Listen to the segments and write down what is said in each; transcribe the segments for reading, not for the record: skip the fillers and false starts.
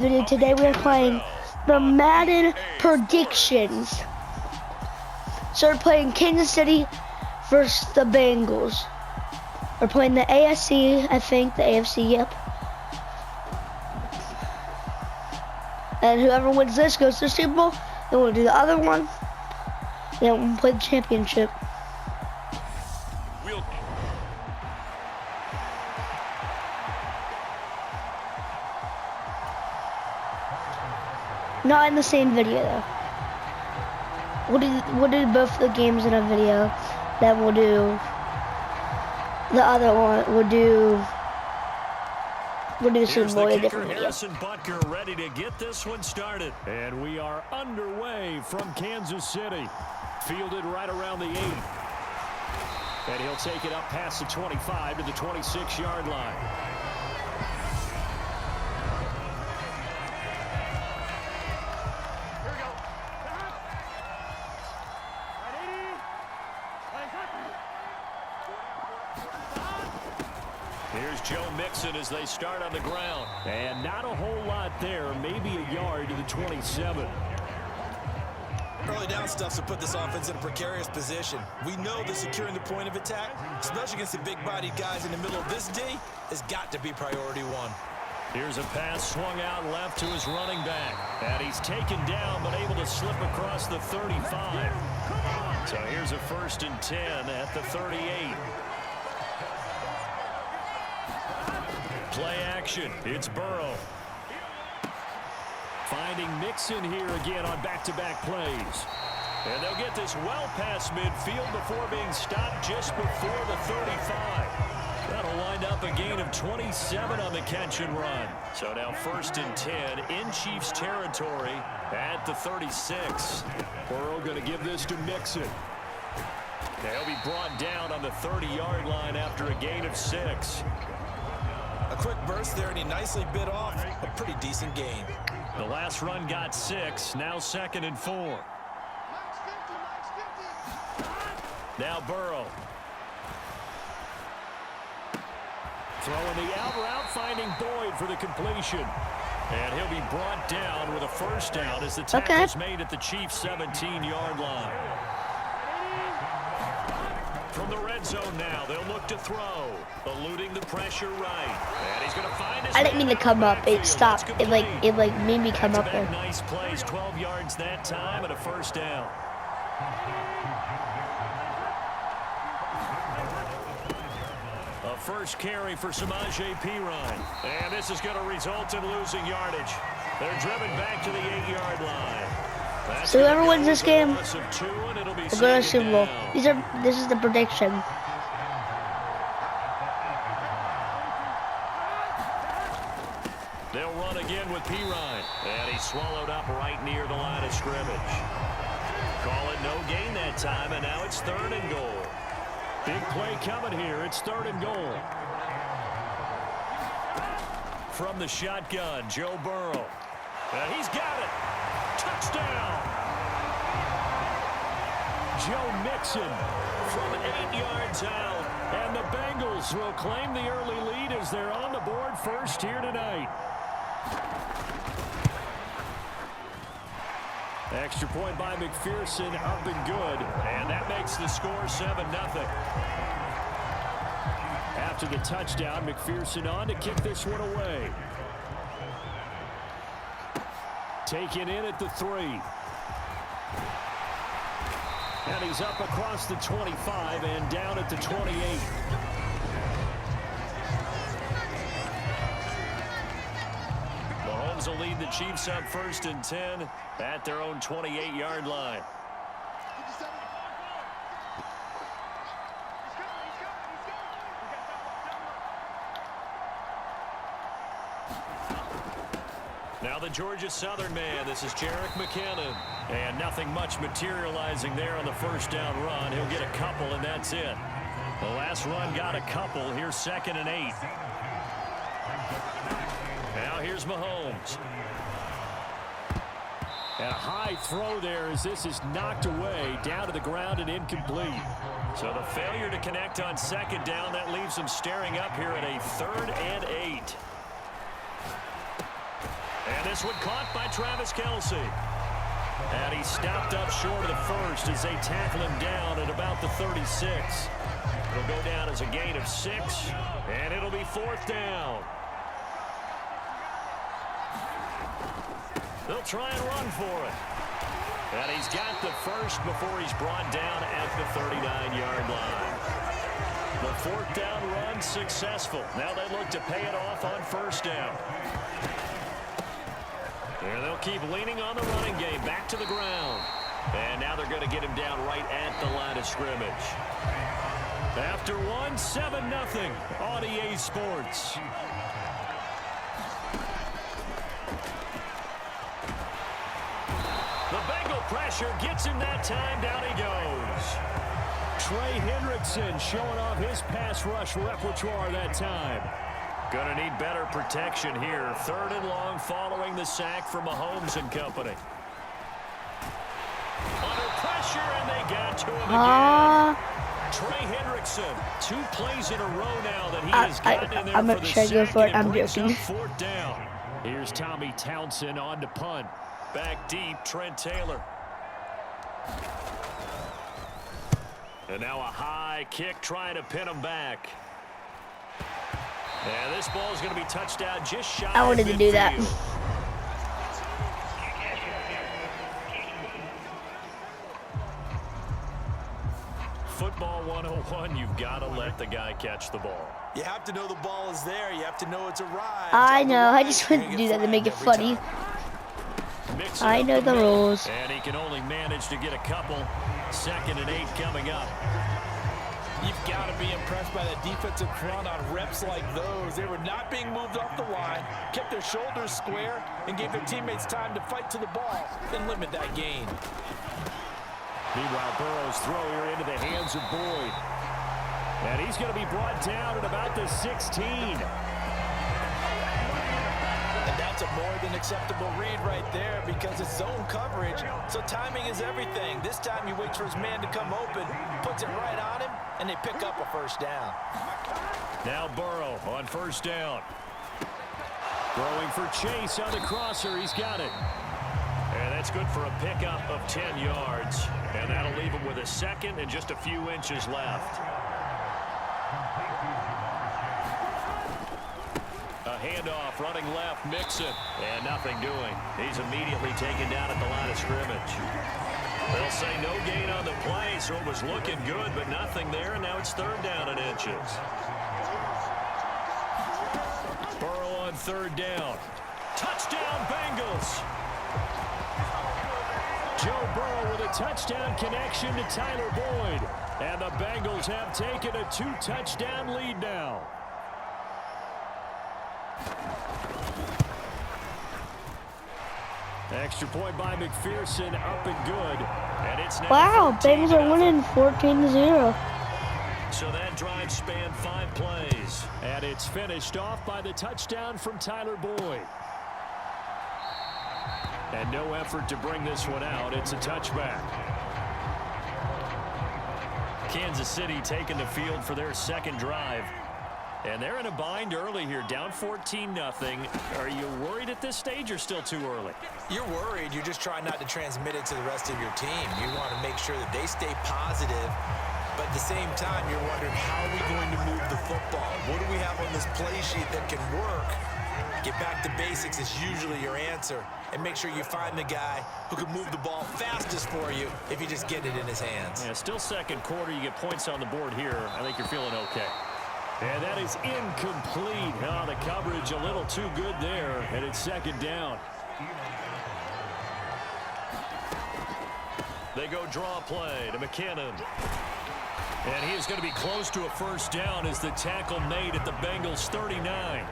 Video today we're playing the Madden predictions. So we're playing Kansas City versus the Bengals. We're playing the AFC, I think, the AFC, yep. And whoever wins this goes to the Super Bowl. Then we'll do the other one. Then we'll play the championship. Not in the same video though. We'll do both the games in a video. Then we'll do the other one. We'll do the Super Bowl in a different video. Harrison Butker ready to get this one started. And we are underway from Kansas City. Fielded right around the 8. And he'll take it up past the 25 to the 26-yard line. Here's Joe Mixon as they start on the ground. And not a whole lot there, maybe a yard to the 27. Early down stuff to put this offense in a precarious position. We know that securing the point of attack, especially against the big-bodied guys in the middle of this D, has got to be priority one. Here's a pass swung out left to his running back. And he's taken down but able to slip across the 35. So here's a 1st and 10 at the 38. Play action. It's Burrow. Finding Mixon here again on back-to-back plays. And they'll get this well past midfield before being stopped just before the 35. That'll wind up a gain of 27 on the catch and run. So now 1st and 10 in Chiefs territory at the 36. Burrow going to give this to Mixon. They'll be brought down on the 30-yard line after a gain of 6. A quick burst there, and he nicely bit off a pretty decent gain. The last run got 6, now 2nd and 4. Now Burrow. Throwing the out route, finding Boyd for the completion. And he'll be brought down with a 1st down as the tackle's made at the Chiefs' 17-yard line. From the red zone now, they'll look to throw. Eluding the pressure right. And he's going to find his... I didn't mean to come up. It stopped. It made me come up there. Nice plays. 12 yards that time and a 1st down. A 1st carry for Samaje Perine. And this is going to result in losing yardage. They're driven back to the 8-yard line. So whoever wins this game will go to Super Bowl. This is the prediction. They'll run again with Perine. And he's swallowed up right near the line of scrimmage. Call it no gain that time, and now it's 3rd and goal. Big play coming here. It's 3rd and goal. From the shotgun, Joe Burrow. And he's got it. Touchdown. Joe Mixon from 8 yards out. And the Bengals will claim the early lead as they're on the board first here tonight. Extra point by McPherson, up and good. And that makes the score 7-0. After the touchdown, McPherson on to kick this one away. Taken in at the 3. And he's up across the 25 and down at the 28. Mahomes will lead the Chiefs up 1st and 10 at their own 28-yard line. Now the Georgia Southern man. This is Jerick McKinnon. And nothing much materializing there on the 1st down run. He'll get a couple, and that's it. The last run got a couple. Here's 2nd and 8. Now here's Mahomes. And a high throw there as this is knocked away, down to the ground and incomplete. So the failure to connect on 2nd down, that leaves them staring up here at a 3rd and 8. And this one caught by Travis Kelce. And he stopped up short of the first as they tackle him down at about the 36. It'll go down as a gain of 6, and it'll be 4th down. They'll try and run for it. And he's got the first before he's brought down at the 39-yard line. The 4th down run successful. Now they look to pay it off on 1st down. And they'll keep leaning on the running game back to the ground. And now they're going to get him down right at the line of scrimmage. After one, 7-0 on EA Sports. The Bengal pressure gets him that time. Down he goes. Trey Hendrickson showing off his pass rush repertoire that time. Gonna need better protection here. 3rd and long following the sack from Mahomes and company. Under pressure, and they got to him again. Trey Hendrickson, 2 plays in a row now that he has gotten in there I'm for not the sure sack, go for it. and I'm brings joking. up 4th down. Here's Tommy Townsend on to punt. Back deep, Trent Taylor. And now a high kick trying to pin him back. And this ball is going to be touched out just shy of midfield. I wanted to do that. Football 101, you've got to let the guy catch the ball. You have to know the ball is there. You have to know it's arrived. I know. I just wanted to do that to make it funny. I know the rules. And he can only manage to get a couple. 2nd and 8 coming up. You've got to be impressed by that defensive front on reps like those. They were not being moved off the line, kept their shoulders square, and gave their teammates time to fight to the ball and limit that gain. Meanwhile, Burrow's throw here into the hands of Boyd. And he's going to be brought down at about the 16. And that's a more than acceptable read right there because it's zone coverage, so timing is everything. This time he waits for his man to come open, puts it right on him, and they pick up a 1st down. Now Burrow on 1st down. Throwing for Chase on the crosser. He's got it. And that's good for a pickup of 10 yards. And that'll leave him with a 2nd and just a few inches left. A handoff running left, Mixon. And nothing doing. He's immediately taken down at the line of scrimmage. They'll say no gain on the play, so it was looking good, but nothing there, and now it's 3rd down and inches. Burrow on 3rd down. Touchdown, Bengals! Joe Burrow with a touchdown connection to Tyler Boyd. And the Bengals have taken a 2-touchdown lead now. Extra point by McPherson, up and good. And it's now Wow, Bengals are winning 14-0. So that drive spanned 5 plays. And it's finished off by the touchdown from Tyler Boyd. And no effort to bring this one out. It's a touchback. Kansas City taking the field for their 2nd drive. And they're in a bind early here, down 14-0. Are you worried at this stage or still too early? You're worried. You're just trying not to transmit it to the rest of your team. You want to make sure that they stay positive. But at the same time, you're wondering, how are we going to move the football? What do we have on this play sheet that can work? Get back to basics is usually your answer. And make sure you find the guy who can move the ball fastest for you if you just get it in his hands. Yeah, still 2nd quarter. You get points on the board here. I think you're feeling okay. And that is incomplete. Oh, the coverage a little too good there. And it's 2nd down. They go draw play to McKinnon. And he is going to be close to a 1st down as the tackle made at the Bengals 39.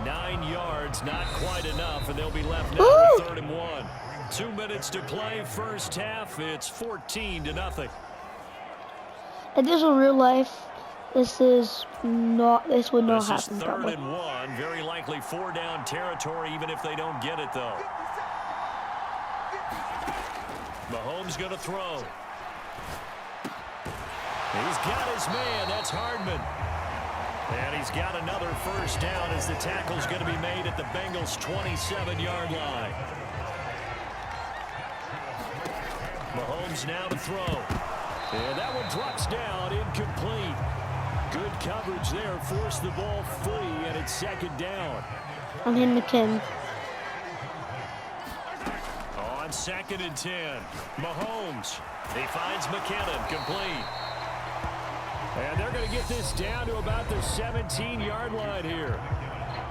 9 yards, not quite enough, and they'll be left now with 3rd and 1. 2 minutes to play, 1st half. It's 14-0. If this was real life, this would not This happen. is 3rd Probably. and 1. Very likely 4-down territory, even if they don't get it, though. Mahomes going to throw. He's got his man. That's Hardman. And he's got another first down as the tackle's going to be made at the Bengals' 27-yard line. Mahomes now to throw. And that one drops down, incomplete. Good coverage there, forced the ball free, and it's second down. On him, McKinn. On 2nd and 10, Mahomes. He finds McKinnon, complete. And they're going to get this down to about the 17-yard line here.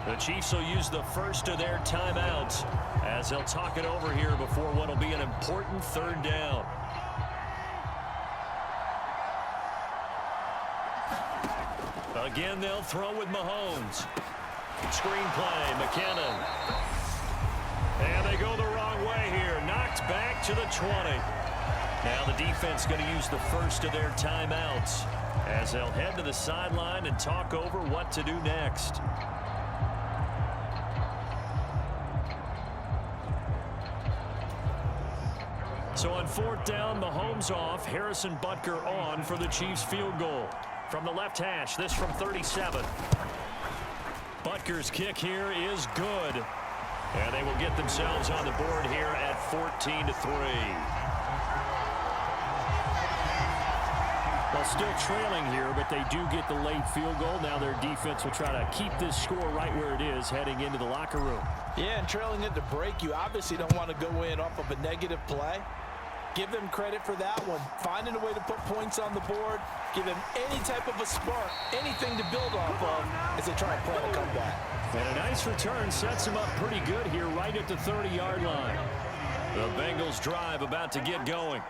The Chiefs will use the first of their timeouts as they'll talk it over here before what will be an important third down. Again, they'll throw with Mahomes. Screenplay, McKinnon. And they go the wrong way here. Knocked back to the 20. Now the defense going to use the first of their timeouts as they'll head to the sideline and talk over what to do next. So on 4th down, Mahomes off, Harrison Butker on for the Chiefs field goal. From the left hash, this from 37. Butker's kick here is good. And they will get themselves on the board here at 14-3. Well, still trailing here, but they do get the late field goal. Now their defense will try to keep this score right where it is heading into the locker room. Yeah, and trailing at the break, you obviously don't want to go in off of a negative play. Give them credit for that one. Finding a way to put points on the board, give them any type of a spark, anything to build off of as they try to plan a comeback. And a nice return sets them up pretty good here right at the 30-yard line. The Bengals drive about to get going.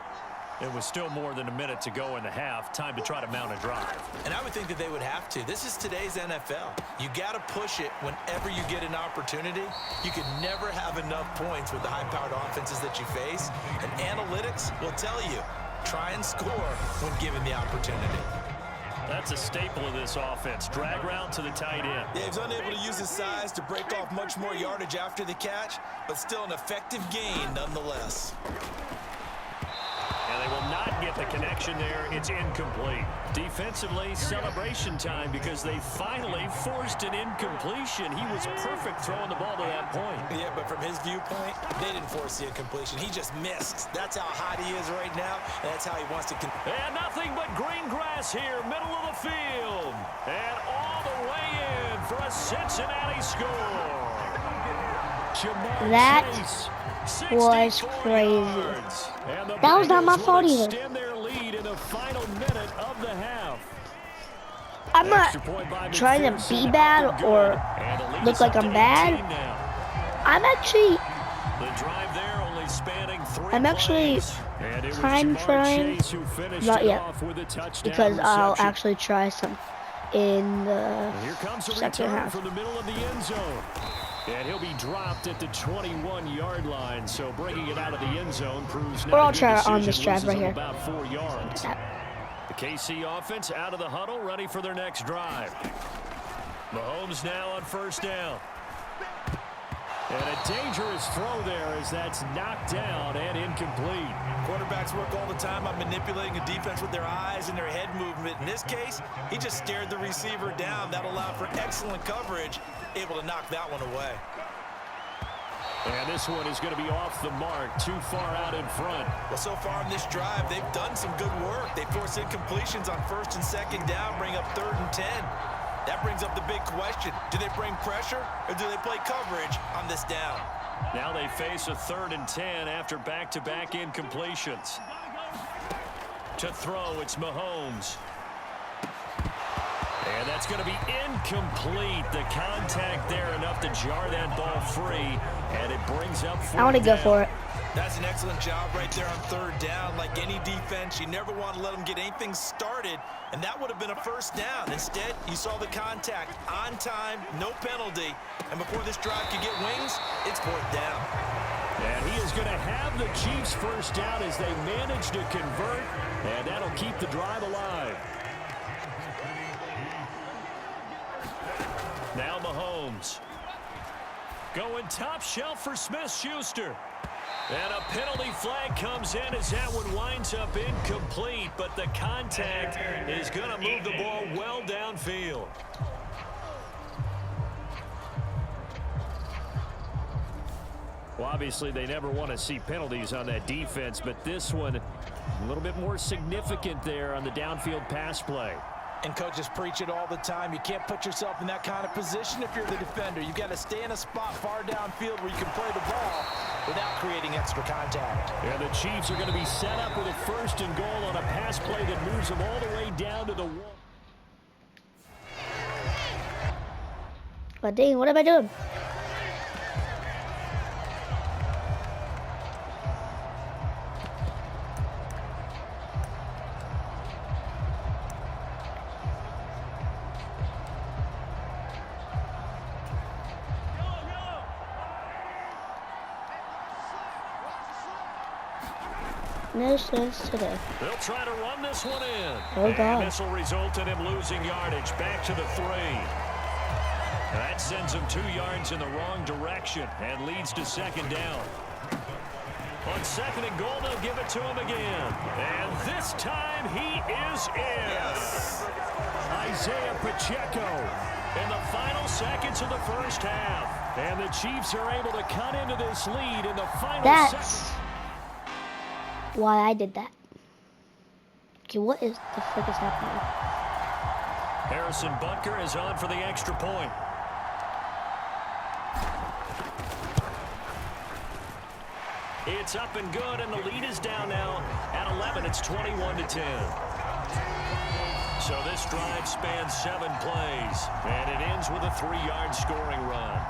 It was still more than a minute to go in the half. Time to try to mount a drive. And I would think that they would have to. This is today's NFL. You got to push it whenever you get an opportunity. You can never have enough points with the high-powered offenses that you face. And analytics will tell you, try and score when given the opportunity. That's a staple of this offense. Drag route to the tight end. Yeah, he's unable to use his size to break off much more yardage after the catch, but still an effective gain nonetheless. And they will not get the connection there. It's incomplete. Defensively, celebration time because they finally forced an incompletion. He was perfect throwing the ball to that point. Yeah, but from his viewpoint, they didn't force the incompletion. He just missed. That's how hot he is right now, and that's how he wants to. And nothing but green grass here, middle of the field. And all the way in for a Cincinnati score. That was crazy. That was not my fault either. I'm not trying to be bad or look like I'm bad. I'm actually trying, not yet, because I'll actually try some in the second half. And he'll be dropped at the 21-yard line, so bringing it out of the end zone proves or I'll try it on this drive right here. About 4 yards. The KC offense out of the huddle, ready for their next drive. Mahomes now on first down. And a dangerous throw there as that's knocked down and incomplete. Quarterbacks work all the time on manipulating a defense with their eyes and their head movement. In this case, he just stared the receiver down. That allowed for excellent coverage, able to knock that one away. And this one is going to be off the mark, too far out in front. Well, so far in this drive, they've done some good work. They forced incompletions on first and second down, bring up 3rd and 10. That brings up the big question. Do they bring pressure or do they play coverage on this down? Now they face a 3rd and 10 after back-to-back incompletions. To throw, it's Mahomes. And that's going to be incomplete. The contact there enough to jar that ball free. And it brings up 4th down. I want to go for it. That's an excellent job right there on 3rd down. Like any defense, you never want to let them get anything started, and that would have been a first down. Instead, you saw the contact on time, no penalty, and before this drive could get wings, it's 4th down. And he is going to have the Chiefs first down as they manage to convert, and that'll keep the drive alive. Now Mahomes. Going top shelf for Smith-Schuster. And a penalty flag comes in as that one winds up incomplete, but the contact is going to move the ball well downfield. Well, obviously, they never want to see penalties on that defense, but this one a little bit more significant there on the downfield pass play. And coaches preach it all the time. You can't put yourself in that kind of position if you're the defender. You've got to stay in a spot far downfield where you can play the ball without creating extra contact. Yeah, the Chiefs are going to be set up with a 1st and goal on a pass play that moves them all the way down to the 1. Oh, dang, what am I doing? No sense today. They'll try to run this one in. Oh, God. And this will result in him losing yardage. Back to the 3. That sends him 2 yards in the wrong direction and leads to 2nd down. On 2nd and goal, they'll give it to him again. And this time he is in. Yes. Isaiah Pacheco in the final seconds of the 1st half. And the Chiefs are able to cut into this lead in the final seconds. Why I did that. Okay, what is the frick is happening? Harrison Butker is on for the extra point. It's up and good, and the lead is down now at 11. It's 21-10. So this drive spans 7 plays, and it ends with a 3-yard scoring run.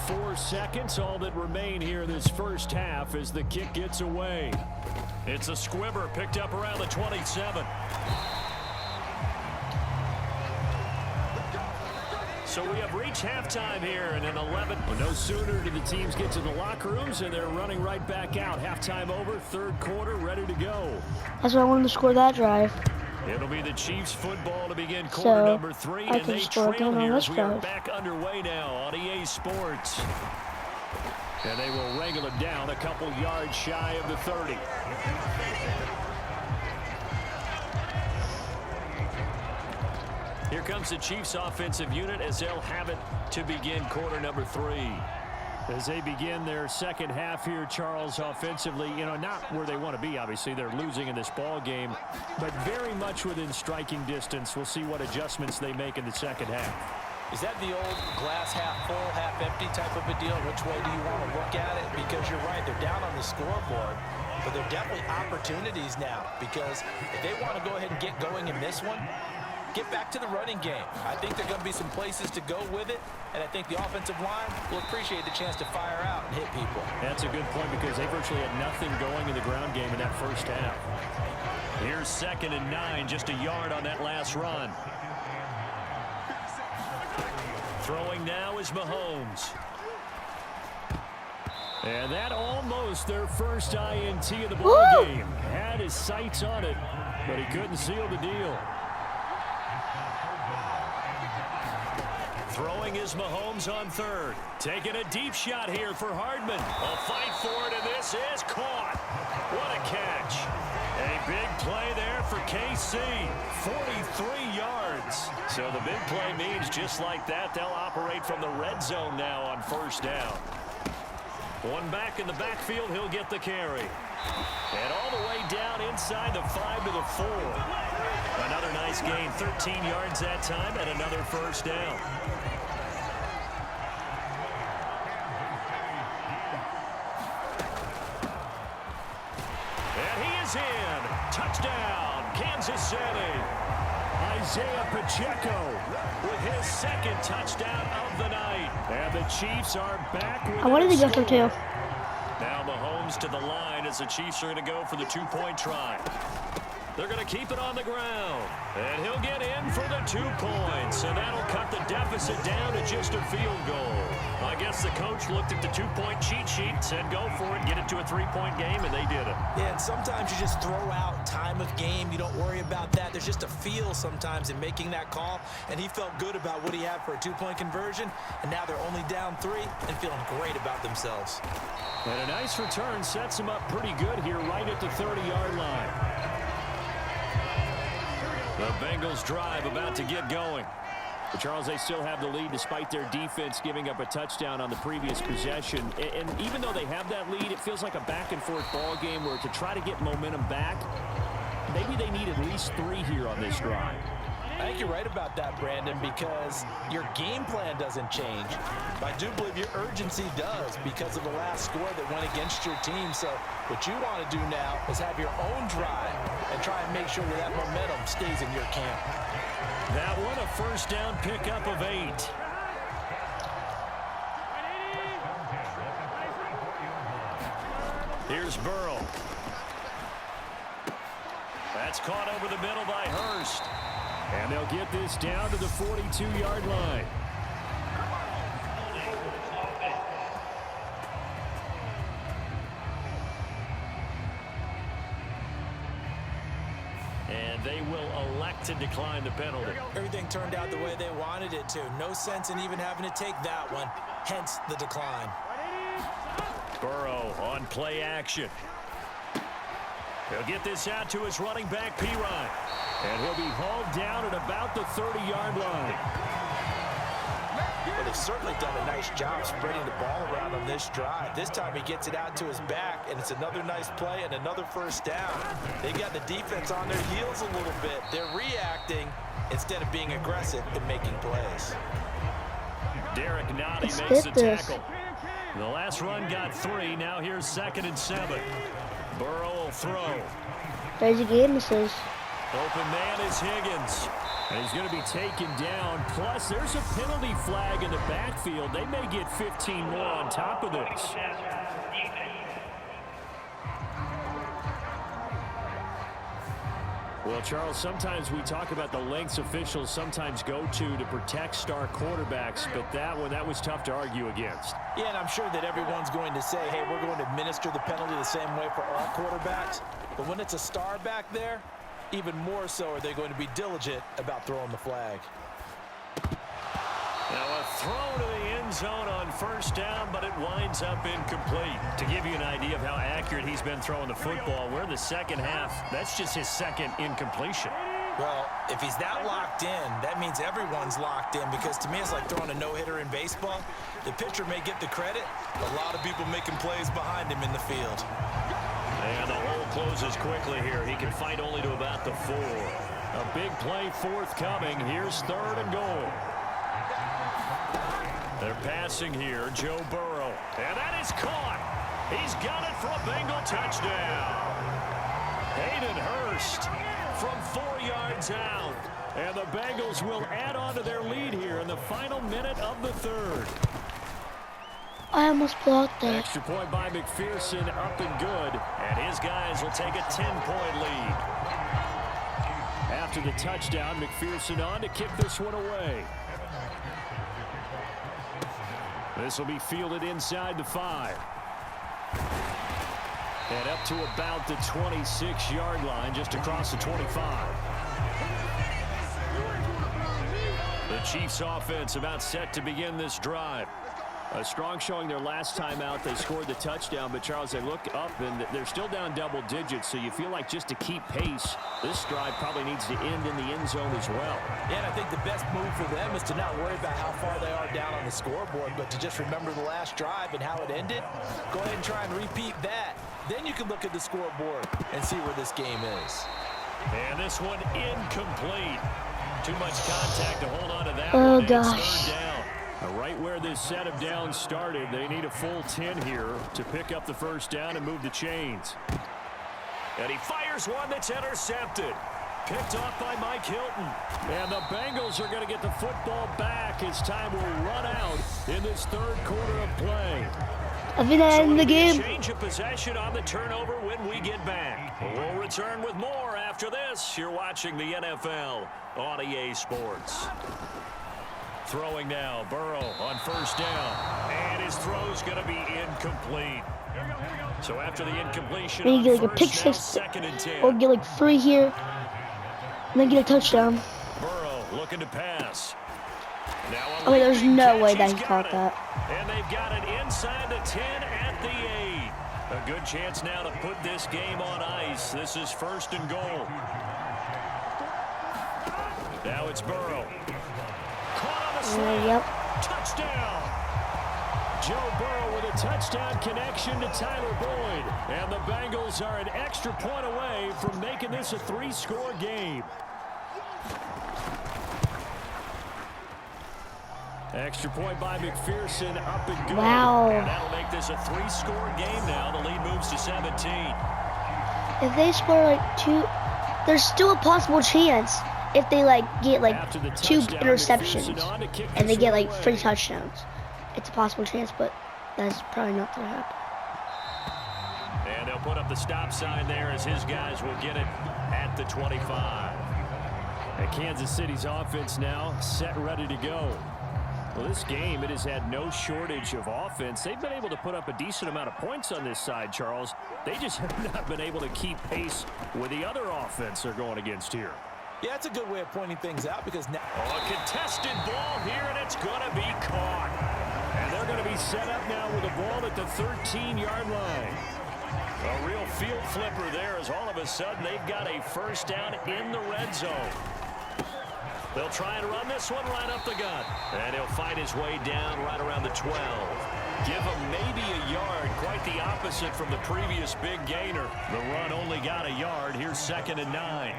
Four seconds, all that remain here this 1st half as the kick gets away. It's a squibber picked up around the 27. So we have reached halftime here in an 11. Well, no sooner do the teams get to the locker rooms and they're running right back out. Halftime over, 3rd quarter, ready to go. That's why I wanted to score that drive. It'll be the Chiefs football to begin quarter number 3, and they trail here as we are back underway now on EA Sports. And they will wrangle it down a couple yards shy of the 30. Here comes the Chiefs offensive unit as they'll have it to begin quarter number 3. As they begin their 2nd half here, Charles, offensively, not where they want to be, obviously. They're losing in this ball game, but very much within striking distance. We'll see what adjustments they make in the 2nd half. Is that the old glass half full, half empty type of a deal? Which way do you want to look at it? Because you're right, they're down on the scoreboard, but they're definitely opportunities now, because if they want to go ahead and get going in this one, get back to the running game. I think there are going to be some places to go with it, and I think the offensive line will appreciate the chance to fire out and hit people. That's a good point because they virtually had nothing going in the ground game in that 1st half. Here's 2nd and 9, just a yard on that last run. Throwing now is Mahomes. And that almost their first INT of the ball game. Had his sights on it, but he couldn't seal the deal. Throwing is Mahomes on 3rd. Taking a deep shot here for Hardman. A fight for it, and this is caught. What a catch. A big play there for KC. 43 yards. So the big play means just like that, they'll operate from the red zone now on 1st down. One back in the backfield, he'll get the carry. And all the way down inside the 5 to the 4. Another nice gain, 13 yards that time, and another 1st down. And he is in. Touchdown, Kansas City. Isaiah Pacheco with his 2nd touchdown of the night. And the Chiefs are back with I wanted to go for 2. Now Mahomes to the line as the Chiefs are going to go for the 2-point try. They're going to keep it on the ground. And he'll get in for the 2 points. And that'll cut the deficit down to just a field goal. I guess the coach looked at the 2-point cheat sheet, said go for it, get it to a 3-point game, and they did it. Yeah, and sometimes you just throw out time of game. You don't worry about that. There's just a feel sometimes in making that call. And he felt good about what he had for a 2-point conversion. And now they're only down 3 and feeling great about themselves. And a nice return sets him up pretty good here right at the 30-yard line. The Bengals drive about to get going. But Charles, they still have the lead despite their defense giving up a touchdown on the previous possession. And even though they have that lead, it feels like a back-and-forth ball game where to try to get momentum back, maybe they need at least 3 here on this drive. I think you're right about that, Brandon, because your game plan doesn't change. I do believe your urgency does because of the last score that went against your team. So what you want to do now is have your own drive and try and make sure that that momentum stays in your camp. That one a first down pickup of 8. Here's Burrow. That's caught over the middle by Hurst. And they'll get this down to the 42-yard line. And they will elect to decline the penalty. Everything turned out the way they wanted it to. No sense in even having to take that one, hence the decline. Burrow on play action. He'll get this out to his running back, Pirine. And he'll be hauled down at about the 30-yard line. Well, they've certainly done a nice job spreading the ball around on this drive. This time he gets it out to his back, and it's another nice play and another first down. They got the defense on their heels a little bit. They're reacting instead of being aggressive and making plays. Derek Nottie makes the tackle. The last run got 3. Now here's 2nd and 7. Burrow will throw. There's a game, misses. Open man is Higgins. And he's going to be taken down. Plus, there's a penalty flag in the backfield. They may get 15 more on top of this. Well, Charles, sometimes we talk about the lengths officials sometimes go to protect star quarterbacks, but that was tough to argue against. Yeah, and I'm sure that everyone's going to say, hey, we're going to administer the penalty the same way for all quarterbacks. But when it's a star back there, even more so are they going to be diligent about throwing the flag. Now a throw to the end zone on first down, but it winds up incomplete. To give you an idea of how accurate he's been throwing the football, we're in the second half. That's just his 2nd incompletion. Well, if he's that locked in, that means everyone's locked in, because to me it's like throwing a no-hitter in baseball. The pitcher may get the credit, but a lot of people making plays behind him in the field. And the hole closes quickly here. He can fight only to about the 4. A big play forthcoming. Here's 3rd and goal. They're passing here, Joe Burrow. And that is caught. He's got it for a Bengal touchdown. Hayden Hurst from 4 yards out. And the Bengals will add on to their lead here in the final minute of the 3rd. I almost blocked that. Extra point by McPherson, up and good. And his guys will take a 10-point lead. After the touchdown, McPherson on to kick this one away. This will be fielded inside the 5. And up to about the 26-yard line, just across the 25. The Chiefs offense about set to begin this drive. A strong showing their last time out. They scored the touchdown, but Charles, they look up and they're still down double digits, so you feel like just to keep pace, this drive probably needs to end in the end zone as well. Yeah, and I think the best move for them is to not worry about how far they are down on the scoreboard, but to just remember the last drive and how it ended. Go ahead and try and repeat that. Then you can look at the scoreboard and see where this game is. And this one incomplete. Too much contact to hold on to that Oh, one. gosh. It's 3rd down. Right where this set of downs started, they need a full 10 here to pick up the first down and move the chains. And he fires one that's intercepted. Picked off by Mike Hilton. And the Bengals are going to get the football back as time will run out in this 3rd quarter of play. I think I ended the game. Change of possession on the turnover when we get back. We'll return with more after this. You're watching the NFL on EA Sports. Throwing now, Burrow on first down. And his throw's going to be incomplete. So after the incompletion, Then you on get like a pick first six, down, 2nd and 10. or get like 3 here, and then get a touchdown. Burrow looking to pass. Now Oh, wait, there's no way that he's he caught that. And they've got it inside the 10 at the 8. A good chance now to put this game on ice. This is 1st and goal. Now it's Burrow. slam. Yep. Touchdown. Joe Burrow with a touchdown connection to Tyler Boyd. And the Bengals are an extra point away from making this a 3-score game. Extra point by McPherson, up and good. Wow. And that'll make this a 3-score game now. The lead moves to 17. If they score like 2, there's still a possible chance if they like get like 2 interceptions and they get like 3 touchdowns. It's a possible chance, but that's probably not going to happen. And they'll put up the stop sign there as his guys will get it at the 25. And Kansas City's offense now set, ready to go. Well, this game, it has had no shortage of offense. They've been able to put up a decent amount of points on this side, Charles. They just have not been able to keep pace with the other offense they're going against here. Yeah, that's a good way of pointing things out because now... A contested ball here, and it's going to be caught. And they're going to be set up now with a ball at the 13-yard line. A real field flipper there as all of a sudden they've got a first down in the red zone. They'll try and run this one right up the gut. And he'll find his way down right around the 12. Give him maybe a yard. Quite the opposite from the previous big gainer. The run only got a yard. Here's 2nd and 9.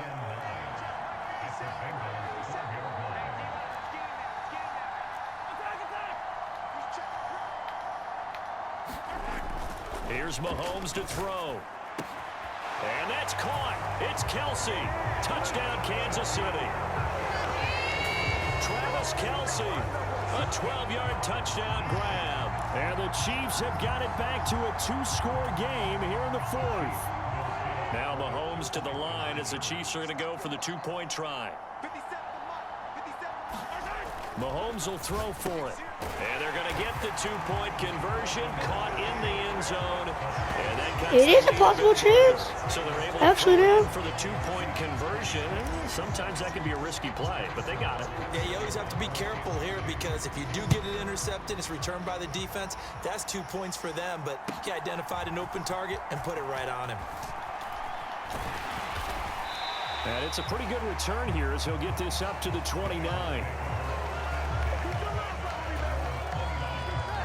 Here's Mahomes to throw. And that's caught. It's Kelsey. Touchdown, Kansas City. Travis Kelsey, a 12-yard touchdown grab. And the Chiefs have got it back to a 2-score game here in the 4th. Now Mahomes to the line as the Chiefs are going to go for the 2-point try. Mahomes will throw for it. And they're going to get the 2-point conversion, caught in the end zone. And that it is a possible chance. So they're able Actually, to now for the 2-point conversion. Sometimes that can be a risky play, but they got it. Yeah, you always have to be careful here because if you do get it intercepted, it's returned by the defense. That's 2 points for them, but he identified an open target and put it right on him. And it's a pretty good return here as he'll get this up to the 29.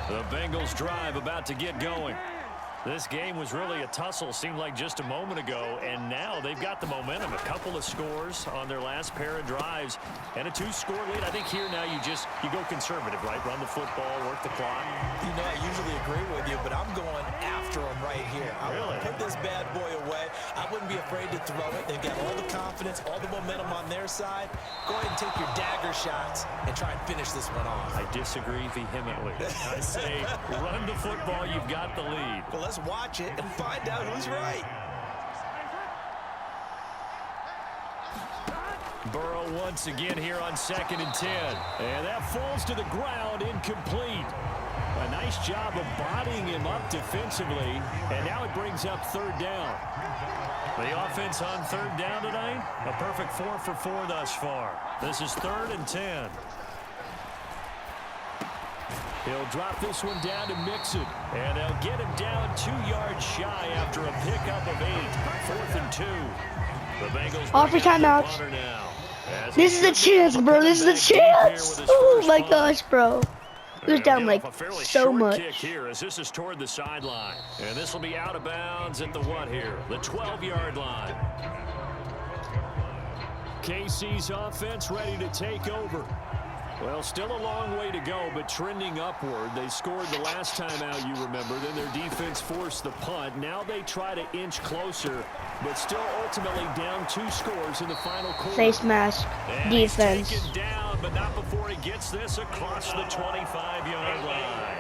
The Bengals drive about to get going. This game was really a tussle, seemed like just a moment ago, and now they've got the momentum. A couple of scores on their last pair of drives and a 2-score lead. I think here now you go conservative, right? Run the football, work the clock. You know, I usually agree with you, but I'm going after them right here. I really? Put this bad boy away. I wouldn't be afraid to throw it. They've got all the confidence, all the momentum on their side. Go ahead and take your dagger shots and try and finish this one off. I disagree vehemently. I say run the football, you've got the lead. Well, let's watch it and find out who's right. Burrow once again here on 2nd and 10. And that falls to the ground, incomplete. A nice job of bodying him up defensively. And now it brings up 3rd down. The offense on 3rd down tonight, a perfect 4 for 4 thus far. This is 3rd and 10. He'll drop this one down to Mixon. And they'll get him down 2 yards shy after a pickup of 8. 4th and 2. The Bengals Off your timeouts. This is a chance, bro. This is a chance. Oh my gosh, bro. He was down like so much. Kick here as this is toward the sideline. And this will be out of bounds at the what here? The 12-yard line. KC's offense ready to take over. Well, still a long way to go, but trending upward. They scored the last time out, you remember. Then their defense forced the punt. Now they try to inch closer, but still ultimately down 2 scores in the final quarter. Face mask, and defense. He's taken down, but not before he gets this across the 25-yard line.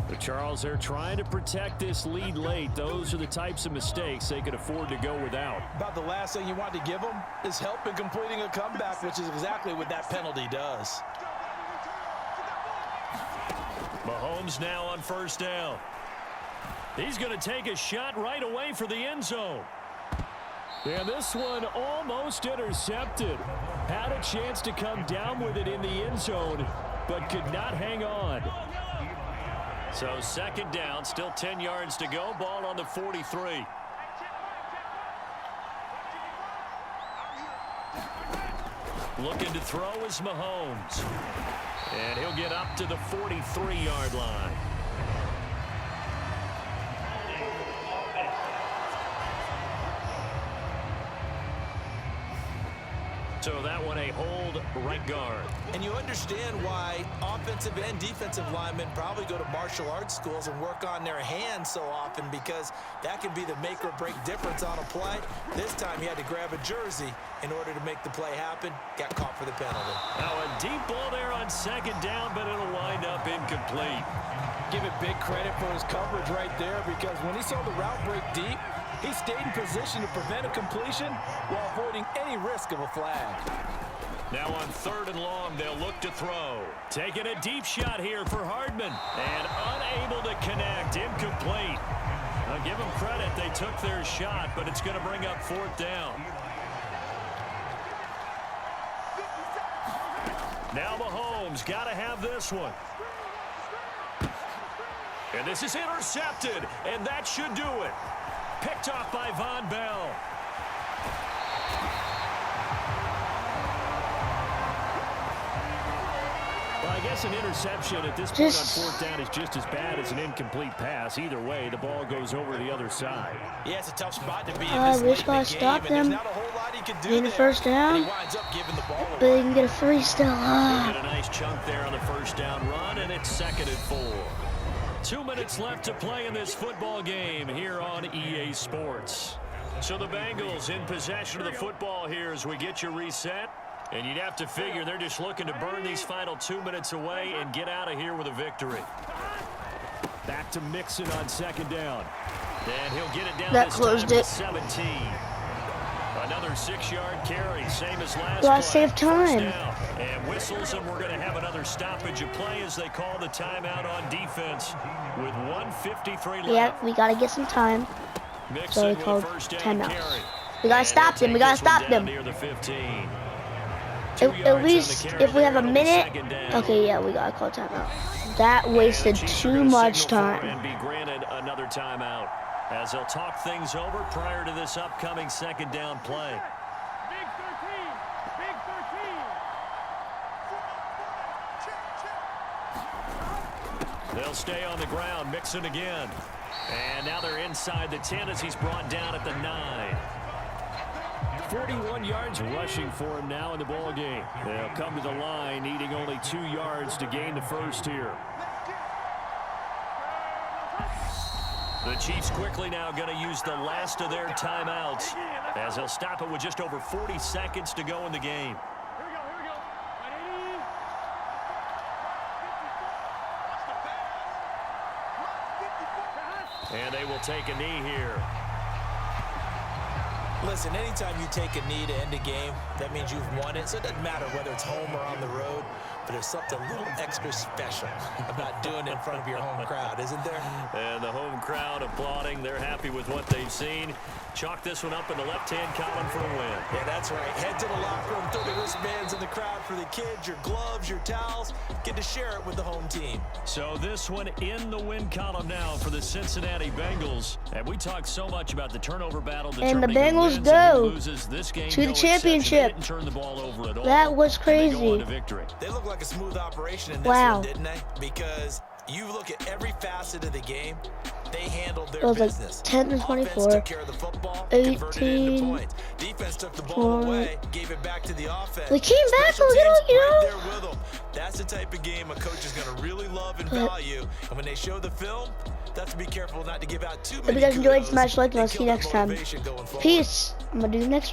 But Charles, they're trying to protect this lead late. Those are the types of mistakes they could afford to go without. About the last thing you want to give them is help in completing a comeback, which is exactly what that penalty does. Mahomes now on 1st down. He's going to take a shot right away for the end zone. And this one almost intercepted. Had a chance to come down with it in the end zone, but could not hang on. So 2nd down, still 10 yards to go. Ball on the 43. Looking to throw is Mahomes. And he'll get up to the 43-yard line. So that one a hold right guard. And you understand why offensive and defensive linemen probably go to martial arts schools and work on their hands so often, because that can be the make or break difference on a play. This time he had to grab a jersey in order to make the play happen. Got caught for the penalty. Now a deep ball there on second down, but it'll wind up incomplete. Give it big credit for his coverage right there, because when he saw the route break deep, he stayed in position to prevent a completion while avoiding any risk of a flag. Now on 3rd and long, they'll look to throw. Taking a deep shot here for Hardman. And unable to connect. Incomplete. I'll give them credit. They took their shot, but it's going to bring up 4th down. Now Mahomes got to have this one. And this is intercepted, and that should do it. Picked off by Von Bell. Well, I guess an interception at this point on 4th down is just as bad as an incomplete pass. Either way, the ball goes over the other side. Yeah, it's a tough spot to be in We this just gotta stop them. Not a whole lot he can do In the there. 1st down. And he winds up giving the ball But away. they can get a 3 still. Get a nice chunk there on the 1st down run, and it's 2nd and 4. 2 minutes left to play in this football game here on EA Sports. So the Bengals in possession of the football here as we get you reset. And you'd have to figure they're just looking to burn these final 2 minutes away and get out of here with a victory. Back to Mixon on 2nd down. And he'll get it down That this closed time it. to 17. Another 6-yard carry, same as last Gotta play. save time. 1st down. And whistles, and we're going to have another stoppage of play as they call the timeout on defense with 1:53 left. Yeah, we gotta get some time. Mixon So we with a called 1st down timeouts. carry. We gotta And stop they'll them. We take gotta this one stop down them. near the 15. 2 yards At on the least carry if we have there a on minute. 2nd down. Okay, yeah, we gotta call timeout. That And the wasted Chiefs are too gonna much signal for it time. and be granted another timeout as they'll talk things over prior to this upcoming 2nd down play. Big 13. Big 13. They'll stay on the ground. Mixon again. And now they're inside the 10 as he's brought down at the 9. 41 yards rushing for him now in the ball game. They'll come to the line needing only 2 yards to gain the first here. The Chiefs quickly now going to use the last of their timeouts as they'll stop it with just over 40 seconds to go in the game. Here we go. Here we go. Ready? And they will take a knee here. Listen, anytime you take a knee to end a game, that means you've won it. So it doesn't matter whether it's home or on the road, but there's something a little extra special about doing it in front of your home crowd, isn't there? And the home crowd applauding. They're happy with what they've seen. Chalk this one up in the left-hand column for a win. Yeah, that's right. Head to the locker room, throw the wristbands in the crowd for the kids, your gloves, your towels. Get to share it with the home team. So this one in the win column now for the Cincinnati Bengals. And we talked so much about the turnover battle. And the determining who Bengals wins and go who loses this game. to the No exception. championship. They didn't turn the ball over at all. That was And they go on crazy. to victory. They look like a smooth operation in this Wow. one, didn't they? Because you look at every facet of the game, they handled their It was like business. 10 to Offense 24, took care of the football, converted it into 18, points. Defense took the ball 20. away, gave it back to the offense. We came back Special a little, teams you right know. there with them. That's the type of game a coach is going to really love and value. And when they show the film, that's to be careful not to give out too If many you guys enjoyed, kudos smash like and I'll and see kill you their next time. motivation going forward. Peace. I'm gonna do the next